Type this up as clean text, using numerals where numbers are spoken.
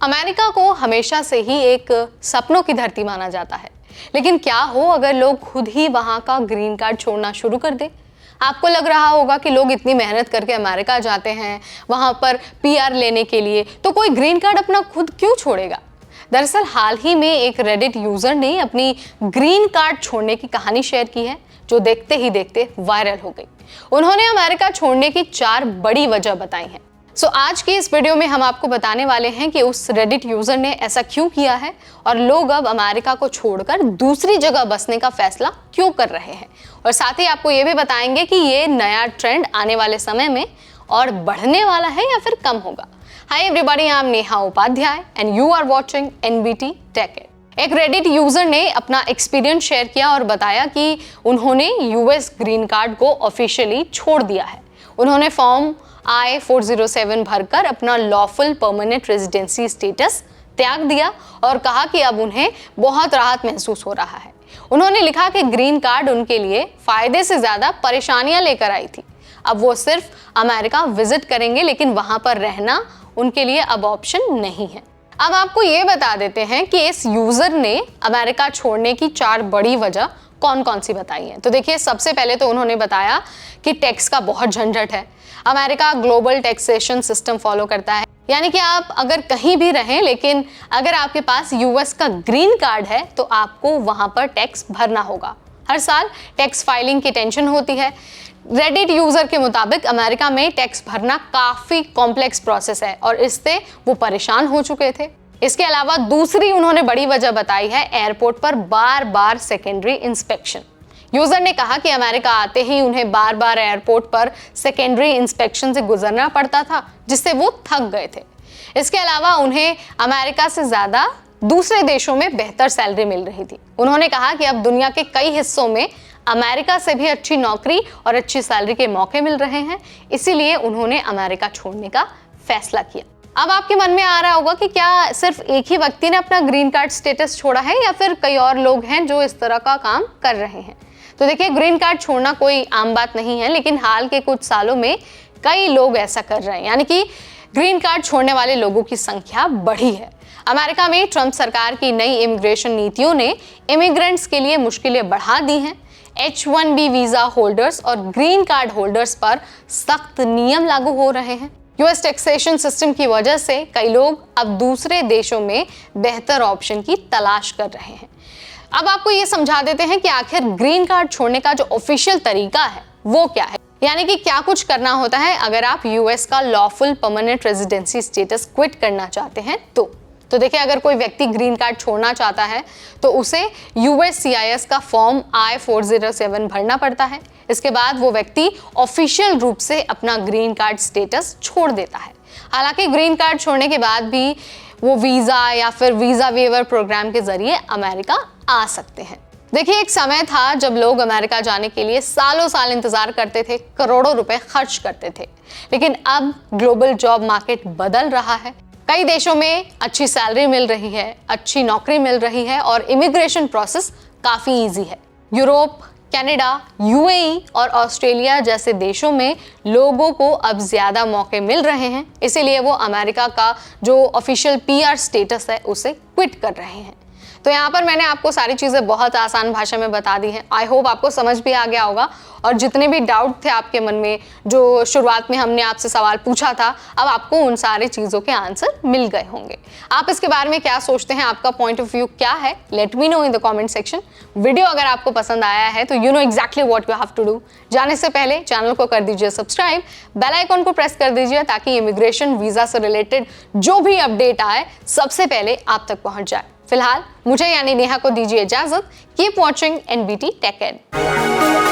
America को हमेशा से ही एक सपनों की धरती माना जाता है, लेकिन क्या हो अगर लोग खुद ही वहां का ग्रीन कार्ड छोड़ना शुरू कर दें। आपको लग रहा होगा कि लोग इतनी मेहनत करके अमेरिका जाते हैं वहां पर पीआर लेने के लिए, तो कोई ग्रीन कार्ड अपना खुद क्यों छोड़ेगा। दरअसल हाल ही में एक रेडिट यूजर ने अपनी ग्रीन कार्ड छोड़ने की कहानी शेयर की है, जो देखते ही देखते वायरल हो गई। उन्होंने अमेरिका छोड़ने की 4 बड़ी वजह बताई हैं। आज की इस वीडियो में हम आपको बताने वाले हैं कि उस रेडिट यूजर ने ऐसा क्यों किया है और लोग अब अमेरिका को छोड़कर दूसरी जगह बसने का फैसला क्यों कर रहे हैं, और साथ ही आपको ये भी बताएंगे कि ये नया ट्रेंड आने वाले समय में और बढ़ने वाला है या फिर कम होगा। Hi everybody, I am Neha Upadhyay and you are watching NBT tech it. एक रेडिट यूजर ने अपना एक्सपीरियंस शेयर किया और बताया कि उन्होंने यूएस ग्रीन कार्ड को ऑफिशियली छोड़ दिया है। उन्होंने फॉर्म I-407 भरकर अपना लॉफुल परमानेंट रेजिडेंसी स्टेटस त्याग दिया और कहा कि अब उन्हें बहुत राहत महसूस हो रहा है। उन्होंने लिखा कि ग्रीन कार्ड उनके लिए फायदे से ज्यादा परेशानियां लेकर आई थी। अब वो सिर्फ अमेरिका विजिट करेंगे, लेकिन वहां पर रहना उनके लिए अब ऑप्शन नहीं है। अब आपको ये बता देते हैं कि इस यूजर ने अमेरिका छोड़ने की 4 बड़ी वजह कौन कौन सी बताई है। तो देखिए, सबसे पहले तो उन्होंने बताया कि टैक्स का बहुत झंझट है। America global taxation system follow करता है, यानी कि आप अगर कहीं भी रहें, लेकिन अगर आपके पास यूएस का ग्रीन कार्ड है तो आपको वहां पर टैक्स भरना होगा। हर साल टैक्स फाइलिंग की टेंशन होती है। रेडिट यूजर के मुताबिक अमेरिका में टैक्स भरना काफी कॉम्प्लेक्स प्रोसेस है और इससे वो परेशान हो चुके थे। इसके अलावा दूसरी उन्होंने बड़ी वजह बताई है एयरपोर्ट पर बार बार सेकेंडरी इंस्पेक्शन। यूजर ने कहा कि अमेरिका आते ही उन्हें बार बार एयरपोर्ट पर सेकेंडरी इंस्पेक्शन से गुजरना पड़ता था, जिससे वो थक गए थे। इसके अलावा उन्हें अमेरिका से ज्यादा दूसरे देशों में बेहतर सैलरी मिल रही थी। उन्होंने कहा कि अब दुनिया के कई हिस्सों में अमेरिका से भी अच्छी नौकरी और अच्छी सैलरी के मौके मिल रहे हैं, इसीलिए उन्होंने अमेरिका छोड़ने का फैसला किया। अब आपके मन में आ रहा होगा कि क्या सिर्फ एक ही व्यक्ति ने अपना ग्रीन कार्ड स्टेटस छोड़ा है या फिर कई और लोग हैं जो इस तरह का काम कर रहे हैं। तो देखिए, ग्रीन कार्ड छोड़ना कोई आम बात नहीं है, लेकिन हाल के कुछ सालों में कई लोग ऐसा कर रहे हैं, यानी कि ग्रीन कार्ड छोड़ने वाले लोगों की संख्या बढ़ी है। अमेरिका में ट्रंप सरकार की नई इमिग्रेशन नीतियों ने इमिग्रेंट्स के लिए मुश्किलें बढ़ा दी हैं। H-1B वीजा होल्डर्स और ग्रीन कार्ड होल्डर्स पर सख्त नियम लागू हो रहे हैं। यूएस टैक्सेशन सिस्टम की वजह से कई लोग अब दूसरे देशों में बेहतर ऑप्शन की तलाश कर रहे हैं। अब आपको ये समझा देते हैं कि आखिर ग्रीन कार्ड छोड़ने का जो ऑफिशियल तरीका है वो क्या है, यानी कि क्या कुछ करना होता है अगर आप यूएस का lawful permanent residency status quit करना चाहते हैं तो देखिए, अगर कोई व्यक्ति ग्रीन कार्ड छोड़ना चाहता है तो उसे USCIS का फॉर्म I-407 भरना पड़ता है। इसके बाद वो व्यक्ति ऑफिशियल रूप से अपना ग्रीन कार्ड स्टेटस छोड़ देता है। हालांकि ग्रीन कार्ड छोड़ने के बाद भी वो वीजा या फिर वीजा वेवर प्रोग्राम के जरिए अमेरिका आ सकते हैं। देखिए, एक समय था जब लोग अमेरिका जाने के लिए सालों साल इंतजार करते थे, करोड़ों रुपए खर्च करते थे, लेकिन अब ग्लोबल जॉब मार्केट बदल रहा है। कई देशों में अच्छी सैलरी मिल रही है, अच्छी नौकरी मिल रही है और इमिग्रेशन प्रोसेस काफी इजी है। यूरोप, कनाडा, UAE और ऑस्ट्रेलिया जैसे देशों में लोगों को अब ज्यादा मौके मिल रहे हैं, इसीलिए वो अमेरिका का जो ऑफिशियल PR स्टेटस है उसे क्विट कर रहे हैं। तो यहाँ पर मैंने आपको सारी चीज़ें बहुत आसान भाषा में बता दी हैं। आई होप आपको समझ भी आ गया होगा और जितने भी डाउट थे आपके मन में, जो शुरुआत में हमने आपसे सवाल पूछा था, अब आपको उन सारी चीज़ों के आंसर मिल गए होंगे। आप इसके बारे में क्या सोचते हैं, आपका पॉइंट ऑफ व्यू क्या है, let me know in the comment section. Video अगर आपको पसंद आया है तो you know exactly what you have to do. जाने से पहले चैनल को कर दीजिए सब्सक्राइब, बेल आइकॉन को प्रेस कर दीजिए ताकि इमिग्रेशन वीज़ा से रिलेटेड जो भी अपडेट आए सबसे पहले आप तक पहुँच जाए। फिलहाल मुझे यानी नेहा को दीजिए इजाजत। Keep watching NBT tech it.